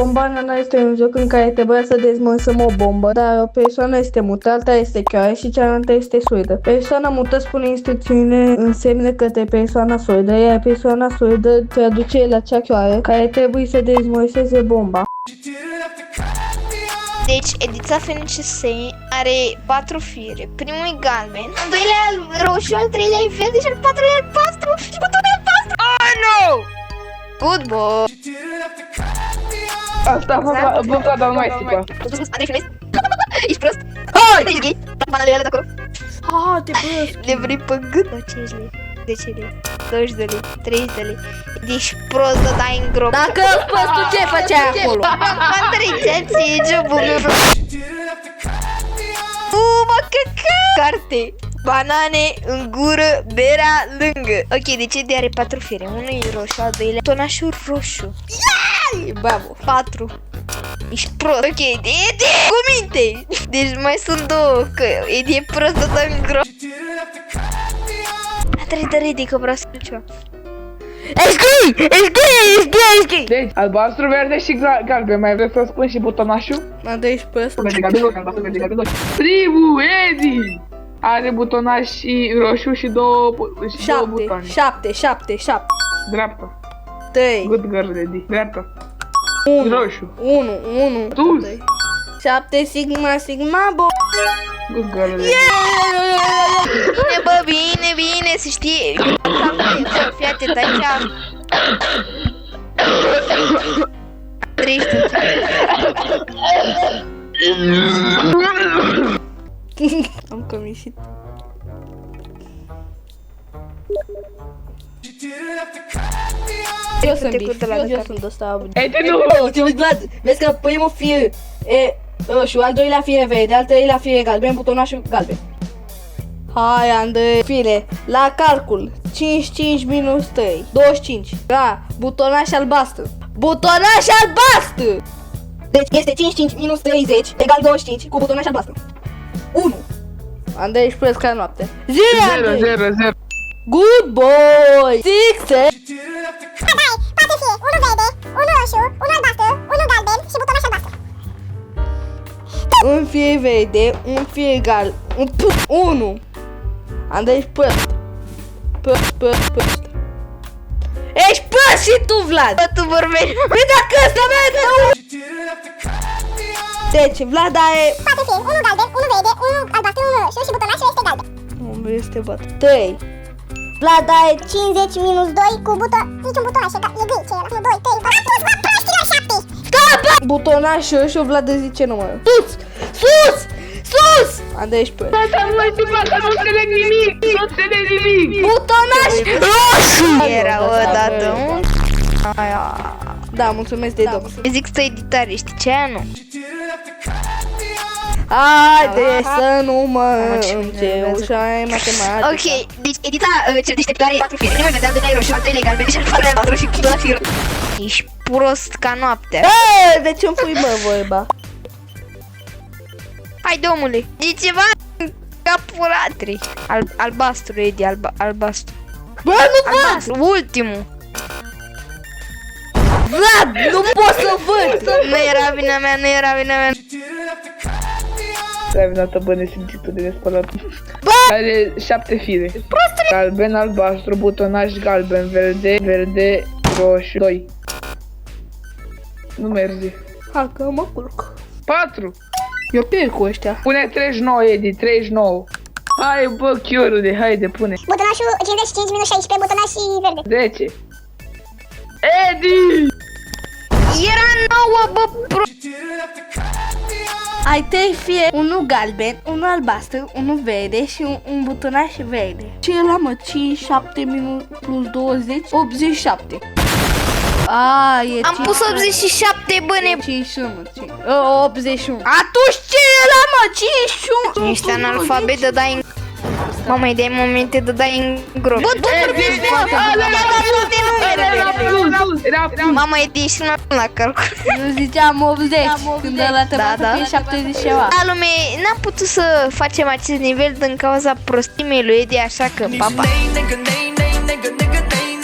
Bomb Banana este un joc în care trebuia să dezmăsăm o bombă, dar o persoană este mută, alta este chioară și cealaltă este surdă. Persoana mută spune instrucțiunile în semne către persoana surdă, iar persoana surdă traduce la cea chioară care trebuie să dezmăseze bomba. Deci, Edița Fenicisei are 4 fire. Primul e galben, al doilea e roșu, al treilea e verde și al patrulea e albastru și butonul e albastru. Oh, no! Football! Asta vă dar nu mai sticla. Andrei, filmezi? Ești prost? Hai! Ești gay? Bananele alea de acolo? Ah, te prost! Le vrei pe gât? 5 lei, 10 lei, 20 de lei, 30 de lei. Ești prost de dai în grob. Dacă îl păs, tu ce făceai acolo? Patriceții, jobul meu. Mă căcă! Carte. Banane în gură, berea lângă. Ok, deci Edi are 4 fire. Unul e roșu, al doilea tonașul roșu. Bravo, 4. Ești prost. Ok, Edi, cu minte. Deci mai sunt 2, că Edi e prost de dă în grob. Trebuie de Edi, că vreau să fac ceva. Ești gay! Ești gay! Ești gay! Ești gay! Deci, albastru, verde și galben. Mai vreți să spun și butonașul? Andrei, ești prost. Verde, galben, albastru, verde, galben, primul, Edi! Are butonaș și roșu și două butoane. 7. Dreapta. 3. Good girl, Edi. Dreapta. 1. Roșu. 1. Sus. 7 sigma, bo. Good girl, Edi. Bine, bă, bine, să știe. Fii atent aici. Triste. Am comisit. Eu sunt ăsta. Edi, nu! Uite, Vlad, vezi că primul fir e roșu, al doilea fir e verde, al treilea fir e galben, butonașul galben. Hai, Andrei, fire, la calcul, 5 minus 3, 25, da, butonaș albastru, butonaș albastru! Deci este 5 minus 30 egal 25 cu butonaș albastru. 1. Andrei, ești prost ca noapte. 0. Good boy! 6. Dai, poate fi unul verde, unul roșu, unul albastru, unul galben și butonaș albastru. Un fir verde, un fir gal, 1. Andrei, ești prost. Prost. Ești prost și tu, Vlad! Bă, tu vorbești. Păi dacă ăsta merge, Deci, Vlad are... Poate fi unul galben, unul verde, unul albastru, unul roșu și butonașul este galben. Nu este bat. 3. Vlad are 50 minus 2 cu niciun butonaș, e gri, ce e ăla? 1, 2, 3, 4. Am pus, bă, proștilor, 7. Scapă! Butonașul și Vlad îți zice numărul. Sus! Andrei, ești prost. Nu înțeleg nimic! Butonaș roșu! Era odată un... Da, mulțumesc de dom. Zic să editare, știi ce aia, nu? Haide să nu mă ușai matematică. Ok, deci edita cel deșteptare 4 fire. Primul vedea, doi roșu, al treilea galben, deci al patrulea albastru și la fir. Ești prost ca noaptea. De ce-mi pui, mă, vorba? Haide, omule, e ceva în capuratri. Albastru, Edi, albastru. Bă, nu văd! Albastru, ultimul. Vlad, nu pot să văd! Nu era vina mea. Ai venat bă nesimțitul de spălat. Are 7 fire. Galben, albastru, butonaș galben, verde, roșu, 2. Nu merge. Hai că mă culc. 4. Eu pierd cu ăștia. Pune 39, Edi, 39. Hai bă, chiorule, haide, pune. Butonașul 55 minus 16, butonaș și verde. 10. Edi! Era 9, bă, pro... Ai 3 fie, unul galben, unul albastru, unul verde și un butonaș verde. Ce e la mă? 5, 7 minus plus 20, 87. Am pus 87, bă, 51, 81. Atunci ce e la mă? 51. Ești analfabet de dai în... Mamă, îi dai momente de dai în grob. Bă, tu vorbești foarte bine. Mama, e din și la calcul. Eu ziceam 80, când ăla trebuia să fie 70 ceva. Da, lume, n-am putut să facem acest nivel din cauza prostimei lui Edi, așa că, papa.